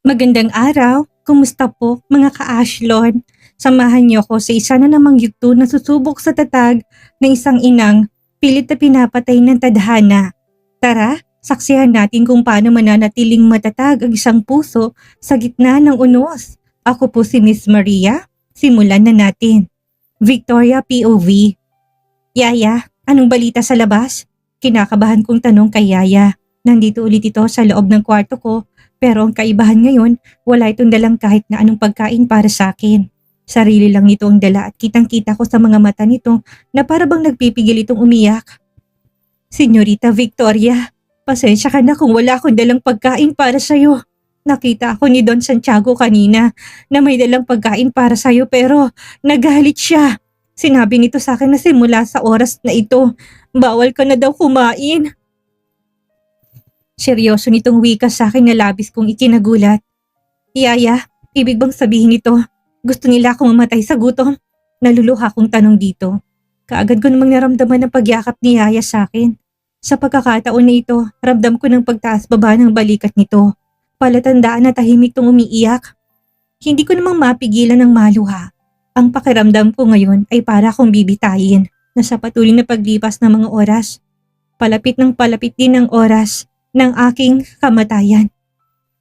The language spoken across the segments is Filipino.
Magandang araw. Kumusta po mga ka-Ashlon? Samahan niyo ko sa isa na namang yugto na susubok sa tatag ng isang inang pilit na pinapatay ng tadhana. Tara, saksihan natin kung paano mananatiling matatag ang isang puso sa gitna ng unos. Ako po si Miss Maria. Simulan na natin. Victoria POV. Yaya, anong balita sa labas? Kinakabahan kong tanong kay Yaya. Nandito ulit ito sa loob ng kwarto ko, pero ang kaibahan ngayon, wala itong dalang kahit na anong pagkain para sa akin. Sarili lang nito ang dala at kitang-kita ko sa mga mata nito na para bang nagpipigil itong umiyak. Senyorita Victoria, pasensya ka na kung wala akong dalang pagkain para sa'yo. Nakita ako ni Don Santiago kanina na may dalang pagkain para sa'yo pero nagalit siya. Sinabi nito sa akin na simula sa oras na ito, bawal ka na daw kumain. Seryoso nitong wika sa akin na labis kong ikinagulat. Yaya, ibig bang sabihin nito? Gusto nila akong mamatay sa gutom? Naluluha kong tanong dito. Kaagad ko namang naramdaman ang pagyakap ni Yaya sa akin. Sa pagkakataon na ito, ramdam ko ng pagtaas baba ng balikat nito. Palatandaan na tahimik tong umiiyak. Hindi ko namang mapigilan ng maluha. Ang pakiramdam ko ngayon ay para akong bibitayin na sa patuloy na paglipas ng mga oras. Palapit ng palapit din ang oras ng aking kamatayan.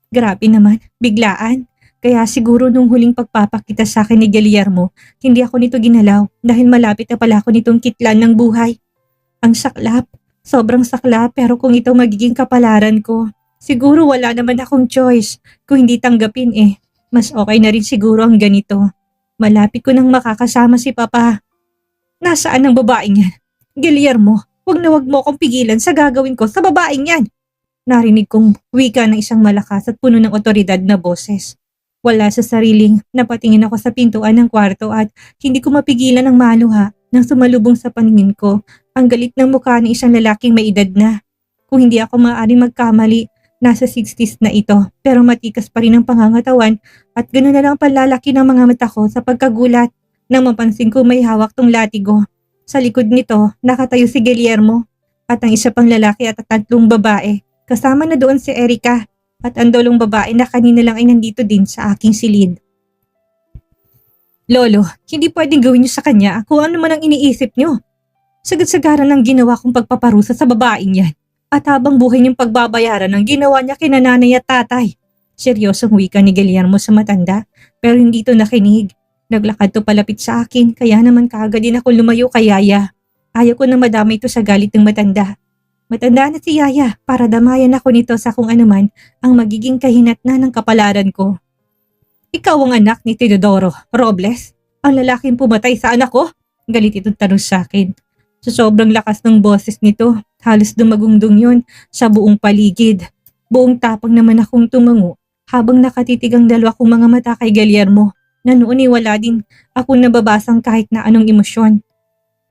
Grabe naman, biglaan. Kaya siguro nung huling pagpapakita sa akin ni Guillermo, hindi ako nito ginalaw dahil malapit na pala ako nitong kitlan ng buhay. Ang saklap, sobrang saklap, pero kung ito magiging kapalaran ko, siguro wala naman akong choice kung hindi tanggapin eh. Mas okay na rin siguro ang ganito. Malapit ko nang makakasama si Papa. Nasaan ang babaeng yan? Guillermo, wag mo akong pigilan sa gagawin ko sa babaeng yan. Narinig kong wika ng isang malakas at puno ng otoridad na boses. Wala sa sariling, napatingin ako sa pintuan ng kwarto at hindi ko mapigilan ang maluha nang sumalubong sa paningin ko ang galit ng mukha ng isang lalaking may edad na. Kung hindi ako maaaring magkamali, nasa 60s na ito pero matikas pa rin ang pangangatawan at ganoon na lang ang panlalaki ng mga mata ko sa pagkagulat nang mapansin ko may hawak tong latigo. Sa likod nito, nakatayo si Guillermo at ang isa pang lalaki at tatlong babae. Kasama na doon si Erica at ang dalawang babae na kanina lang ay nandito din sa aking silid. Lolo, hindi pwedeng gawin niyo sa kanya kung ano man ang iniisip niyo. Sagad-sagaran ang ginawa kong pagpaparusa sa babaeng yan. At habang buhay niyong pagbabayaran ang ginawa niya kina nanay at tatay. Seryosong wika ni Guillermo sa matanda pero hindi to nakinig. Naglakad to palapit sa akin kaya naman kaagad din ako lumayo kay Yaya. Ayaw ko na madamay ito sa galit ng matanda. Matanda na si Yaya para damayan ako nito sa kung anuman ang magiging kahinatnan ng kapalaran ko. Ikaw ang anak ni Teodoro Robles? Ang lalaking pumatay sa anak ko? Galit itong tanong sa akin. Sa sobrang lakas ng boses nito, halos dumagungdong yon sa buong paligid. Buong tapang naman akong tumango habang nakatitig ang dalawa kong mga mata kay Guillermo na noon ay wala din akong nababasang kahit na anong emosyon.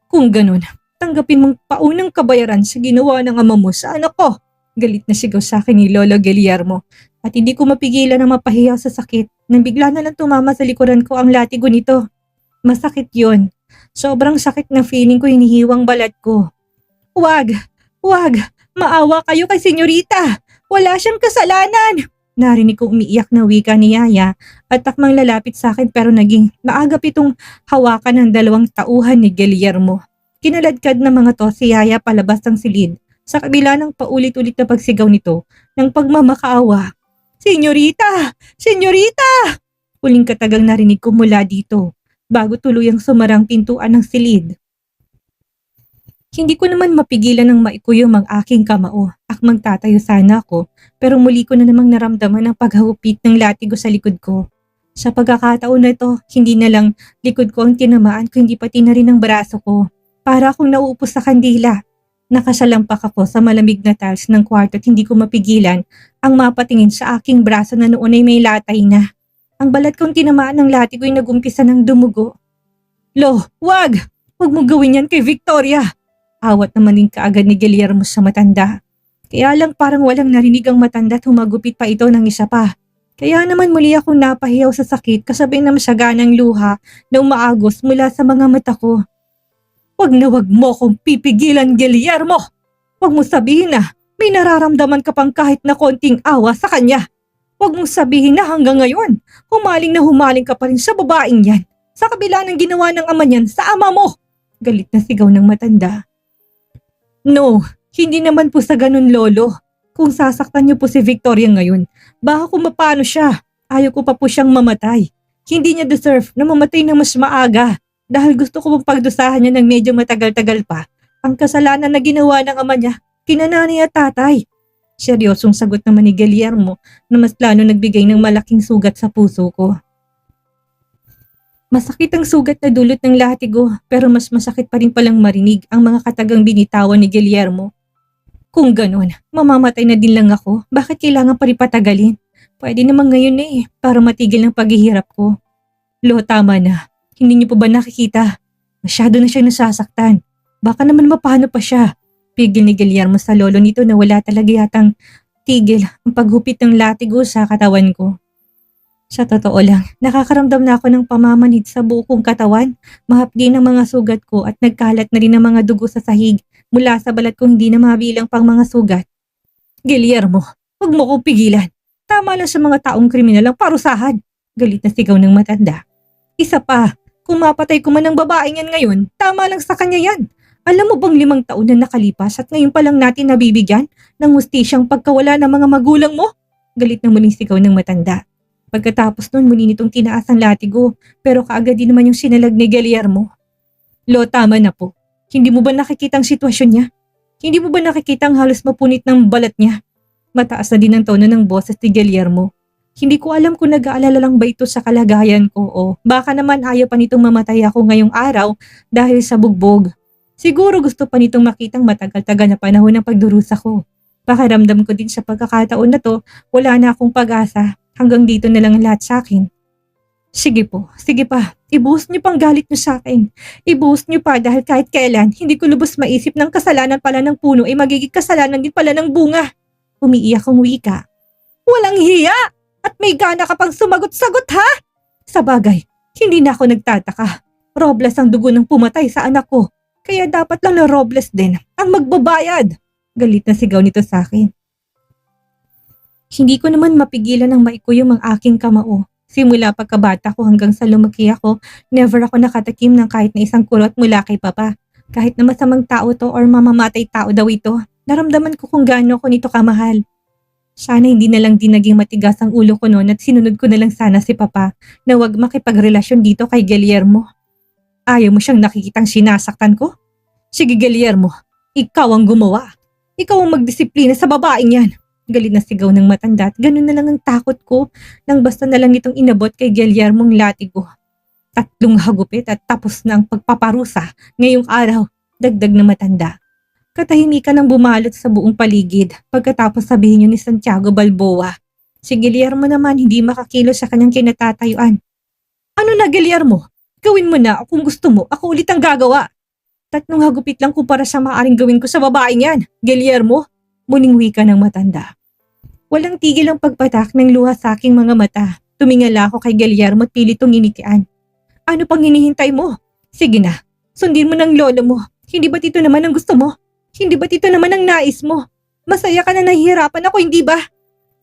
Kung ganun, tanggapin mong paunang kabayaran sa ginawa ng ama mo sa anak ko. Galit na sigaw sa akin ni Lolo Guillermo at hindi ko mapigilan na mapahiyaw sa sakit nang bigla na lang tumama sa likuran ko ang latigo nito. Masakit yon. Sobrang sakit na feeling ko hinihiwang balat ko. Wag! Wag! Maawa kayo kay senyorita! Wala siyang kasalanan! Narinig ko umiiyak na wika ni Yaya at takmang lalapit sa akin pero naging maagap itong hawakan ng dalawang tauhan ni Guillermo. Kinaladkad na mga to si Yaya palabas ng silid sa kabila ng paulit-ulit na pagsigaw nito ng pagmamakaawa. Senyorita! Senyorita! Huling katagang narinig ko mula dito bago tuluyang sumarang pintuan ng silid. Hindi ko naman mapigilan ng maikuyom ang aking kamao at magtatayo sana ako pero muli ko na namang naramdaman ang paghahupit ng latigo sa likod ko. Sa pagkakataon na ito, hindi na lang likod ko ang tinamaan kundi pati na rin ang braso ko. Para akong nauupos sa kandila. Nakasalampak ako sa malamig na tiles ng kwarto at hindi ko mapigilan ang mapatingin sa aking braso na noon ay may latay na. Ang balat kong tinamaan ng latigo ay nagumpisa ng dumugo. Lo, wag! Wag mo gawin yan kay Victoria! Awat naman din kaagad ni Guillermo sa matanda. Kaya lang parang walang narinig ang matanda at humagupit pa ito ng isa pa. Kaya naman muli akong napahiyaw sa sakit kasabay na masyaganang luha na umaagos mula sa mga mata ko. Wag na wag mo kong pipigilan, Guillermo! Wag mo sabihin na may nararamdaman ka pang kahit na konting awa sa kanya. Huwag mong sabihin na hanggang ngayon, humaling ka pa rin sa babaeng yan. Sa kabila ng ginawa ng ama niyan sa ama mo. Galit na sigaw ng matanda. No, hindi naman po sa ganun lolo. Kung sasaktan niyo po si Victoria ngayon, baka kung mapano siya. Ayaw ko pa po siyang mamatay. Hindi niya deserve na mamatay ng mas maaga. Dahil gusto ko pong pagdusahan niya ng medyo matagal-tagal pa. Ang kasalanan na ginawa ng ama niya, kina nanay at tatay. Seryosong sagot naman ni Guillermo na mas lalo nagbigay ng malaking sugat sa puso ko. Masakit ang sugat na dulot ng latigo pero mas masakit pa rin palang marinig ang mga katagang binitawan ni Guillermo. Kung ganun, mamamatay na din lang ako. Bakit kailangan pa rin patagalin? Pwede naman ngayon para matigil ang paghihirap ko. Lo, tama na. Hindi niyo po ba nakikita? Masyado na siyang nasasaktan. Baka naman mapano pa siya. Pigil ni Guillermo sa lolo nito na wala talaga yatang tigil ang paghupit ng latigo sa katawan ko. Sa totoo lang, nakakaramdam na ako ng pamamanhid sa buo kong katawan, mahapdi ng mga sugat ko at nagkalat na rin ang mga dugo sa sahig mula sa balat kong hindi na mabilang pang mga sugat. Guillermo, huwag mo kong pigilan. Tama lang sa mga taong kriminal ang parusahan. Galit na sigaw ng matanda. Isa pa, kung mapatay ko man ng babaeng yan ngayon, tama lang sa kanya yan. Alam mo bang 5 taon na nakalipas at ngayon pa lang natin nabibigyan ng hustisyang pagkawala ng mga magulang mo? Galit na muling sigaw ng matanda. Pagkatapos nun muli nitong tinaas ang latigo pero kaagad din naman yung sinalag ni Guillermo. Lo, tama na po. Hindi mo ba nakikita ang sitwasyon niya? Hindi mo ba nakikita ang halos mapunit ng balat niya? Mataas na din ang tono ng boses ni Guillermo. Hindi ko alam kung nag-aalala lang ba ito sa kalagayan ko o baka naman ayaw pa nitong mamatay ako ngayong araw dahil sa bugbog. Siguro gusto pa nitong makitang matagal-tagal na panahon ng pagdurusa ko. Pakiramdam ko din sa pagkakataon na to, wala na akong pag-asa. Hanggang dito na lang ang lahat sa akin. Sige po, sige pa. Ibuhos niyo pang galit niyo sa akin. Ibuhos niyo pa dahil kahit kailan, hindi ko lubos maisip ng kasalanan pala ng puno ay magiging kasalanan din pala ng bunga. Umiiyak ang wika. Walang hiya! At may gana ka pang sumagot-sagot ha? Sa bagay, hindi na ako nagtataka. Robles ang dugo ng pumatay sa anak ko. Kaya dapat lang na Robles din ang magbabayad. Galit na sigaw nito sa akin. Hindi ko naman mapigilan ng maikuyom ang aking kamao. Simula pagkabata ko hanggang sa lumaki ako, never ako nakatakim ng kahit na isang kurot mula kay Papa. Kahit na masamang tao to or mamamatay tao daw ito, naramdaman ko kung gaano ko nito kamahal. Sana hindi na lang din naging matigas ang ulo ko noon at sinunod ko na lang sana si Papa na wag makipagrelasyon dito kay Guillermo. Ayaw mo siyang nakikitang sinasaktan ko? Sige Guillermo, ikaw ang gumawa. Ikaw ang magdisiplina sa babaeng yan. Galit na sigaw ng matanda at ganun na lang ang takot ko nang basta na lang itong inabot kay Guillermong latigo. 3 hagupit at tapos na ang pagpaparusa ngayong araw, dagdag na matanda. Katahimikan ang bumalot sa buong paligid pagkatapos sabihin niyo ni Santiago Balboa. Si Guillermo naman hindi makakilos sa kanyang kinatatayuan. Ano na Guillermo? Gawin mo na kung gusto mo, ako ulit ang gagawa. 3 hagupit lang kumpara sa maaaring gawin ko sa babaeng yan, Guillermo. Muling wika ng matanda. Walang tigil ang pagpatak ng luha sa aking mga mata. Tumingala ako kay Guillermo at pilitong inikian. Ano pang hinihintay mo? Sige na, sundin mo ng lolo mo. Hindi ba't ito naman ang gusto mo? Hindi ba't ito naman ang nais mo? Masaya ka na nahihirapan ako, hindi ba?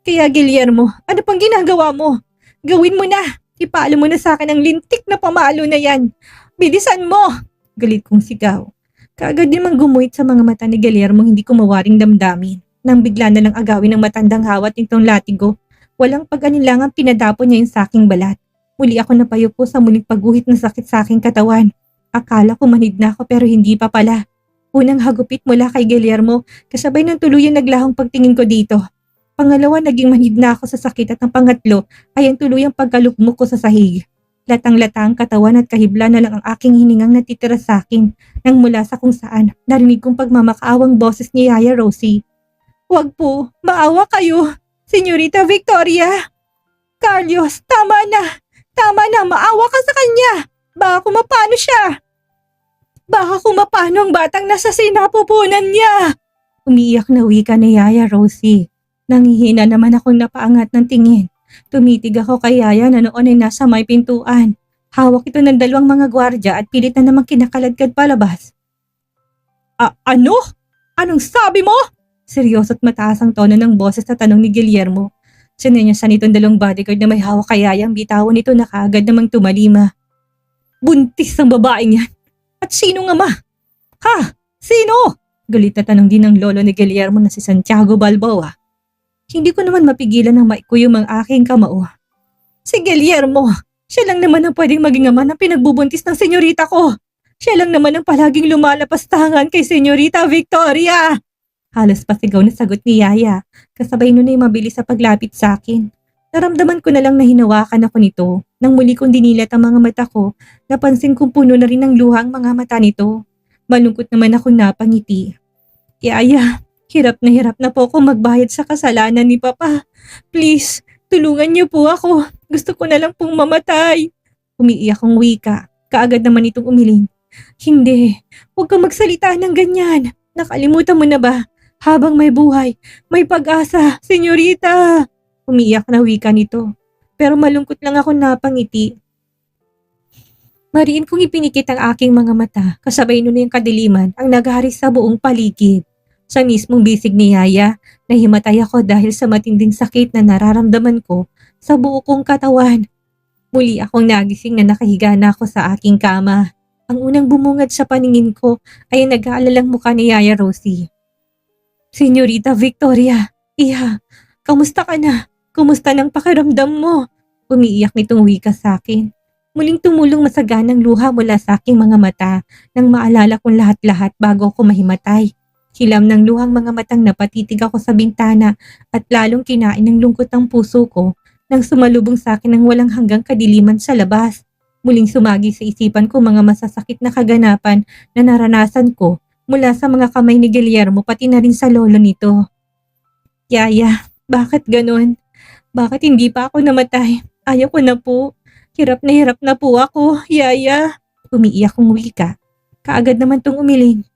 Kaya Guillermo, ano pang ginagawa mo? Gawin mo na. Ipalo mo na sa akin ang lintik na pamalo na yan. Bilisan mo! Galit kong sigaw. Kaagad din mang gumuhit sa mga mata ni Guillermo hindi ko mawaring damdamin. Nang bigla na lang agawin ng matandang hawat nitong latigo, walang pag-anilangang pinadapo niya yung saking balat. Muli ako napayupo sa muling pagguhit ng sakit sa aking katawan. Akala ko manhid na ako pero hindi pa pala. Unang hagupit mula kay Guillermo, kasabay ng tuluyan naglahong pagtingin ko dito. Pangalawa, naging manhid na ako sa sakit at ang pangatlo ay ang tuluyang pagkalugmok ko sa sahig. Latang-lata ang katawan at kahibla na lang ang aking hiningang natitira sa akin nang mula sa kung saan narinig kong pagmamakaawang boses ni Yaya Rosie. Huwag po, maawa kayo, Senyorita Victoria. Carlos, tama na, maawa ka sa kanya. Baka kumapano siya. Baka kumapano ang batang nasa sinapupunan niya. Umiiyak na wika ni Yaya Rosie. Nanghihina naman akong napaangat ng tingin. Tumitig ako kay Yaya na noon ay nasa may pintuan. Hawak ito ng 2 mga gwardya at pilit na namang kinakaladkad palabas. Ano? Anong sabi mo? Seryoso at mataas ang tono ng boses na tanong ni Guillermo. Sinenyasan nitong dalawang bodyguard na may hawak kay Yaya ang bitawan nito na kaagad namang tumalima. Buntis ang babaeng yan. At sino nga ma? Ha? Sino? Galit na tanong din ng lolo ni Guillermo na si Santiago Balboa. Hindi ko naman mapigilan ng maikuyom ang aking kamao. Si Guillermo, siya lang naman ang pwedeng maging ama ng pinagbubuntis ng senyorita ko. Siya lang naman ang palaging lumalapastangan kay Senyorita Victoria. Halos pasigaw na sagot ni Yaya, kasabay nun ay mabilis sa paglapit sa akin. Naramdaman ko na lang na hinawakan ako nito. Nang muli kong dinilat ang mga mata ko, napansin kong puno na rin ng luha ang mga mata nito. Malungkot naman akong napangiti. Yaya, hirap na po ako magbayad sa kasalanan ni Papa. Please, tulungan niyo po ako. Gusto ko na lang pong mamatay. Umiiyak ang wika. Kaagad naman itong umiling. Hindi, huwag kang magsalita ng ganyan. Nakalimutan mo na ba? Habang may buhay, may pag-asa, senyorita. Umiiyak na wika nito. Pero malungkot lang ako napangiti. Mariin kong ipinikit ang aking mga mata, kasabay nun yung kadiliman ang naghari sa buong paligid. Sa mismong bisig ni Yaya, nahimatay ako dahil sa matinding sakit na nararamdaman ko sa buo kong katawan. Muli akong nagising na nakahiga na ako sa aking kama. Ang unang bumungad sa paningin ko ay ang nag-aalalang mukha ni Yaya Rosie. Senyorita Victoria, iha, kamusta ka na? Kumusta ng pakiramdam mo? Umiiyak nitong wika sa akin. Muling tumulong masaganang luha mula sa aking mga mata nang maalala kong lahat-lahat bago ako mahimatay. Hilam ng luhang mga matang napatitig ako sa bintana at lalong kinain ng lungkot ang puso ko nang sumalubong sa akin ng walang hanggang kadiliman sa labas. Muling sumagi sa isipan ko mga masasakit na kaganapan na naranasan ko mula sa mga kamay ni Guillermo pati na rin sa lolo nito. Yaya, bakit ganon? Bakit hindi pa ako namatay? Ayaw ko na po. Hirap na po ako, Yaya. Umiiyak kong wika. Kaagad naman tong umiling.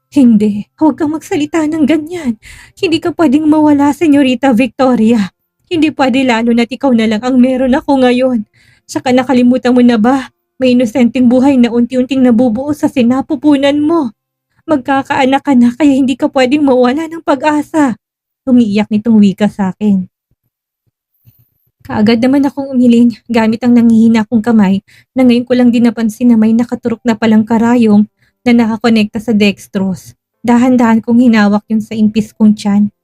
Hindi, huwag kang magsalita ng ganyan. Hindi ka pwedeng mawala, Senyorita Victoria. Hindi pwede lalo na't ikaw na lang ang meron ako ngayon. Saka nakalimutan mo na ba? May inosenteng buhay na unti-unting nabubuo sa sinapupunan mo. Magkakaanak ka na kaya hindi ka pwedeng mawala ng pag-asa. Umiiyak nitong wika sa akin. Kaagad naman akong umiling gamit ang nanghihina kong kamay na ngayon ko lang din napansin na may nakaturok na palang karayom na nakakonekta sa dextrose. Dahan-dahan kong hinawak yun sa impis kong tiyan.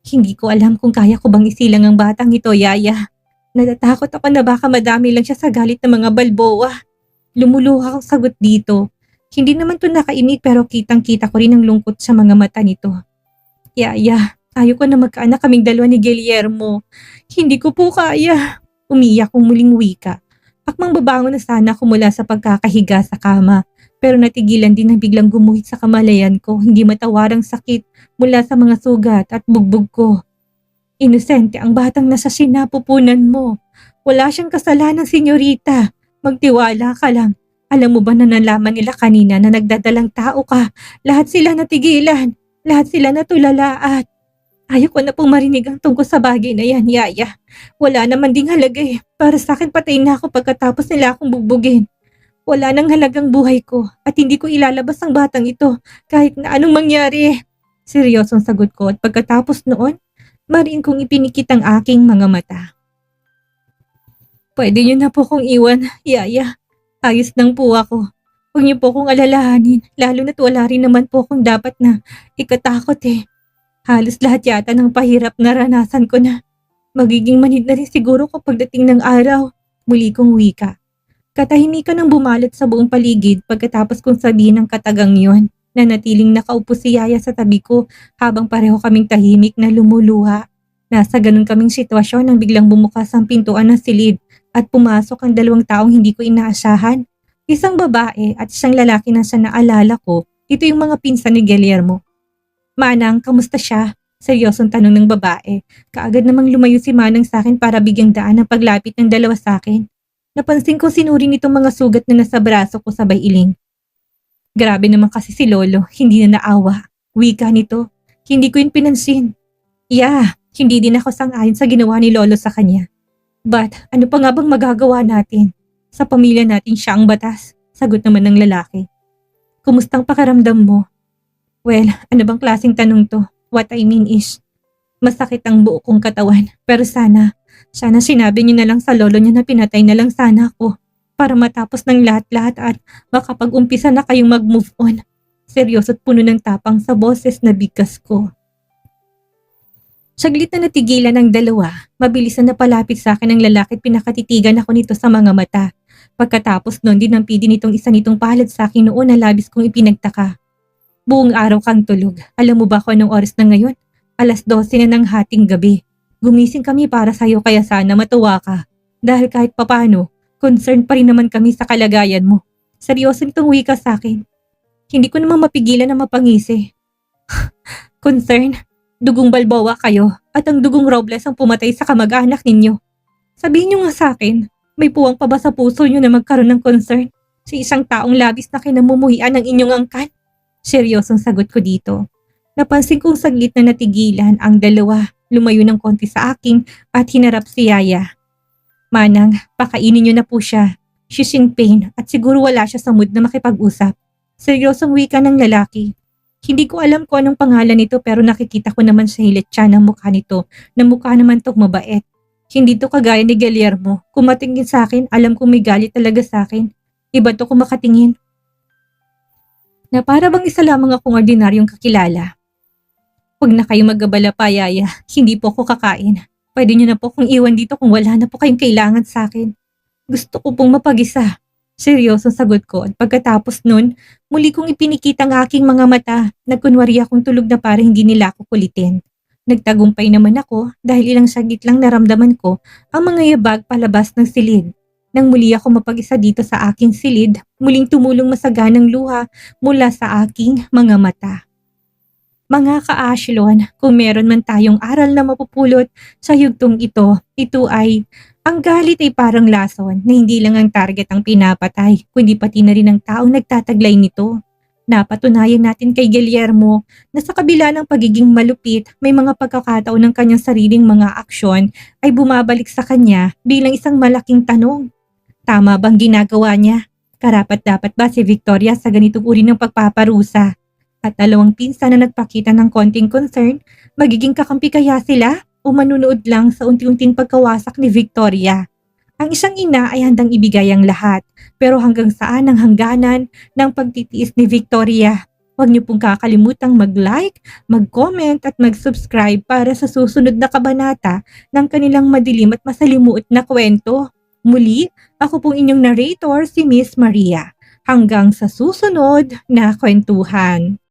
Hindi ko alam kung kaya ko bang isilang ang batang ito, Yaya. Natatakot ako na baka madami lang siya sa galit ng mga Balboa. Lumuluha akong sagot dito. Hindi naman to nakainig pero kitang-kita ko rin ang lungkot sa mga mata nito. Yaya, ayaw ko na magkaanak kaming dalawa ni Guillermo. Hindi ko po kaya. Umiiyak kong muling wika. Akmang babangon na sana ako mula sa pagkakahiga sa kama. Pero natigilan din na biglang gumuhit sa kamalayan ko, hindi matawarang sakit mula sa mga sugat at bugbog ko. Inosente ang batang nasa sinapupunan mo. Wala siyang kasalanan, senyorita. Magtiwala ka lang. Alam mo ba na nalaman nila kanina na nagdadalang tao ka? Lahat sila natigilan. Lahat sila natulala at ayaw ko na pong marinig ang tungkol sa bagay na yan, Yaya. Wala naman ding halaga eh. Para sa akin patay na ako pagkatapos nila akong bugbugin. Wala nang halagang buhay ko at hindi ko ilalabas ang batang ito kahit na anong mangyari. Seryosong sagot ko at pagkatapos noon, mariin kong ipinikit ang aking mga mata. Pwede niyo na po kong iwan, Yaya. Ayos lang po ako. Huwag niyo po kong alalahanin, lalo na't wala rin naman po akong dapat na ikatakot eh. Halos lahat yata ng pahirap naranasan ko na. Magiging manhid na rin siguro kapag dating ng araw. Muli kong wika. Katahimikan ang bumalot sa buong paligid pagkatapos kong sabihin ng katagang yon. Nanatiling nakaupo si Yaya sa tabi ko habang pareho kaming tahimik na lumuluha. Nasa ganun kaming sitwasyon nang biglang bumukas ang pintuan ng silid at pumasok ang dalawang taong hindi ko inaasahan. Isang babae at isang lalaki na sa naalala ko, ito yung mga pinsan ni Guillermo. Manang, kamusta siya? Seryosong tanong ng babae. Kaagad namang lumayo si Manang sa akin para bigyang daan ang paglapit ng dalawa sa akin. Napansin ko sinuri nitong mga sugat na nasa braso ko sabay iling. Grabe naman kasi si Lolo, hindi na naawa. Wika nito, hindi ko yun pinansin. Hindi din ako sang-ayon sa ginawa ni Lolo sa kanya. But ano pa nga bang magagawa natin? Sa pamilya natin siya ang batas, sagot naman ng lalaki. Kumustang pakiramdam mo? Well, ano bang klaseng tanong to? What I mean is, Masakit ang buo kong katawan, pero sana sinabi niyo na lang sa lolo niya na pinatay na lang sana ako para matapos ng lahat-lahat at makapag-umpisa na kayong mag-move on. Seryoso't puno ng tapang sa boses na bigkas ko. Saglit na natigilan ang dalawa, mabilis na napalapit sa akin ang lalaki at pinakatitigan ako nito sa mga mata. Pagkatapos noon din ang pidi nitong isa nitong palad sa akin noon na labis kong ipinagtaka. Buong araw kang tulog. Alam mo ba kung anong oras na ngayon? 12:00 na ng hating gabi. Gumising kami para sa'yo kaya sana matuwa ka. Dahil kahit papano, concerned pa rin naman kami sa kalagayan mo. Seryoso nitong wika sa akin. Hindi ko naman mapigilan na mapangisi. Concern? Dugong Balboa kayo at ang dugong Robles ang pumatay sa kamag-anak ninyo. Sabihin niyo nga sa akin, may puwang pa ba sa puso niyo na magkaroon ng concern sa isang taong labis na kinamumuhian ng inyong angkan? Seryosong sagot ko dito. Napansin kong saglit na natigilan ang dalawa, lumayo ng konti sa akin at hinarap si Yaya. Manang, pakainin niyo na po siya. She's in pain at siguro wala siya sa mood na makipag-usap. Seryosong wika ng lalaki. Hindi ko alam kung anong pangalan nito pero nakikita ko naman sa hilit siya ng mukha nito na mukha naman tong mabait. Hindi to kagaya ni Guillermo. Kung matingin sa akin, alam kong may galit talaga sa akin. Iba to kung makatingin. Na para bang isa lamang akong ordinaryong kakilala. Huwag na kayo mag-abala pa, Yaya. Hindi po ako kakain. Pwede niyo na po kung iwan dito kung wala na po kayong kailangan sa akin. Gusto ko pong mapag-isa. Seryosong sagot ko at pagkatapos nun, muli kong ipinikita ang aking mga mata. Nagkunwari akong tulog na para hindi nila ako kulitin. Nagtagumpay naman ako dahil ilang saglit lang naramdaman ko ang mga yabag palabas ng silid. Nang muli ako mapag-isa dito sa aking silid, muling tumulong masaganang luha mula sa aking mga mata. Mga ka-Ashlon, kung meron man tayong aral na mapupulot sa yugtong ito ay ang galit ay parang lason na hindi lang ang target ang pinapatay, kundi pati na rin ang taong nagtataglay nito. Napatunayan natin kay Guillermo na sa kabila ng pagiging malupit, may mga pagkakataon ng kanyang sariling mga aksyon ay bumabalik sa kanya bilang isang malaking tanong. Tama bang ginagawa niya? Karapat-dapat ba si Victoria sa ganitong uri ng pagpaparusa? At dalawang pinsan na nagpakita ng konting concern, magiging kakampi kaya sila o manunood lang sa unti-unting pagkawasak ni Victoria? Ang isang ina ay handang ibigay ang lahat, pero hanggang saan ang hangganan ng pagtitiis ni Victoria? Huwag niyo pong kakalimutang mag-like, mag-comment at mag-subscribe para sa susunod na kabanata ng kanilang madilim at masalimuot na kwento. Muli, ako pong inyong narrator si Miss Maria. Hanggang sa susunod na kwentuhan.